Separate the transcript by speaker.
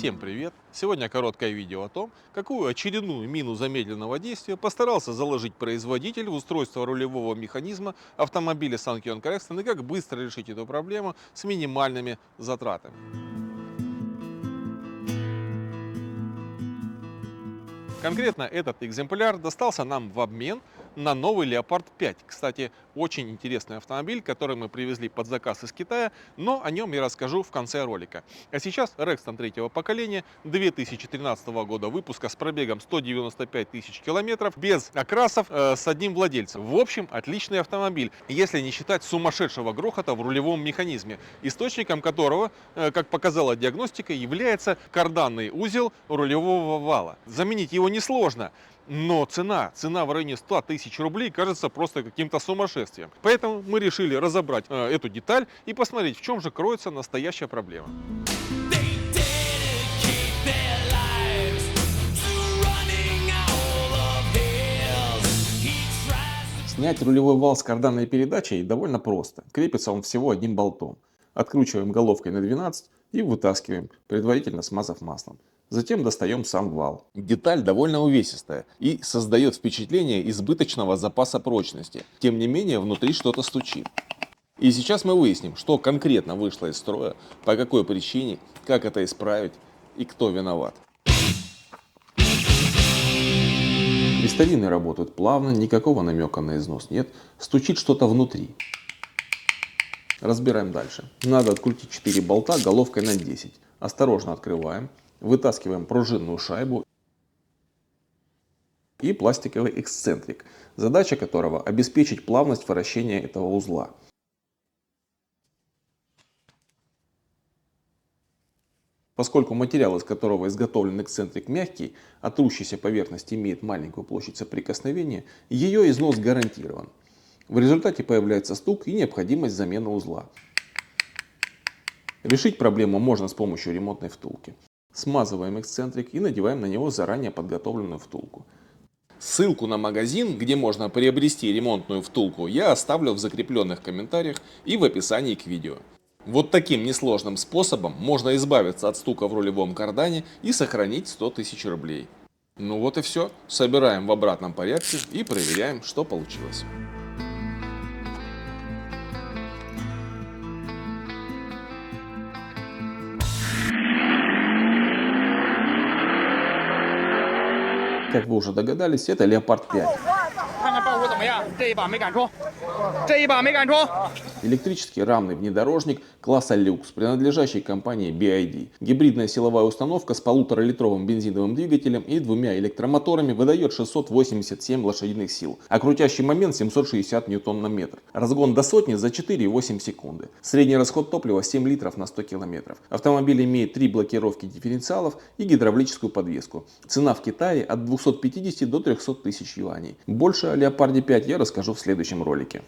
Speaker 1: Всем привет! Сегодня короткое видео о том, какую очередную мину замедленного действия постарался заложить производитель в устройство рулевого механизма автомобиля Sankyong Craftsman и как быстро решить эту проблему с минимальными затратами. Конкретно этот экземпляр достался нам в обмен на новый Leopard 5. Кстати, очень интересный автомобиль, который мы привезли под заказ из Китая, но о нем я расскажу в конце ролика. А сейчас Rexton третьего поколения, 2013 года выпуска с пробегом 195 тысяч километров, без окрасов, с одним владельцем. В общем, отличный автомобиль, если не считать сумасшедшего грохота в рулевом механизме, источником которого, как показала диагностика, является карданный узел рулевого вала. Заменить его несложно, но цена в районе 100 тысяч рублей кажется просто каким-то сумасшествием. Поэтому мы решили разобрать эту деталь и посмотреть, в чем же кроется настоящая проблема. Снять рулевой вал с карданной передачей довольно просто. Крепится он всего одним болтом. Откручиваем головкой на 12 и вытаскиваем, предварительно смазав маслом. Затем достаем сам вал. Деталь довольно увесистая и создает впечатление избыточного запаса прочности. Тем не менее, внутри что-то стучит. И сейчас мы выясним, что конкретно вышло из строя, по какой причине, как это исправить и кто виноват. Крестовины работают плавно, никакого намека на износ нет, стучит что-то внутри. Разбираем дальше. Надо открутить 4 болта головкой на 10. Осторожно открываем, вытаскиваем пружинную шайбу и пластиковый эксцентрик, задача которого обеспечить плавность вращения этого узла. Поскольку материал, из которого изготовлен эксцентрик, мягкий, а трущаяся поверхность имеет маленькую площадь соприкосновения, ее износ гарантирован. В результате появляется стук и необходимость замены узла. Решить проблему можно с помощью ремонтной втулки. Смазываем эксцентрик и надеваем на него заранее подготовленную втулку. Ссылку на магазин, где можно приобрести ремонтную втулку, я оставлю в закрепленных комментариях и в описании к видео. Вот таким несложным способом можно избавиться от стука в рулевом кардане и сохранить 100 тысяч рублей. Ну вот и все. Собираем в обратном порядке и проверяем, что получилось. Как вы уже догадались, это Leopard 5. Электрический рамный внедорожник класса люкс, принадлежащий компании BYD. Гибридная силовая установка с 1,5-литровым бензиновым двигателем и 2 электромоторами выдает 687 лошадиных сил, а крутящий момент 760 ньютон на метр. Разгон до сотни за 4,8 секунды. Средний расход топлива 7 литров на 100 километров. Автомобиль имеет 3 блокировки дифференциалов и гидравлическую подвеску. Цена в Китае от 250 до 300 тысяч юаней. Больше о Leopard 5 я расскажу в следующем ролике.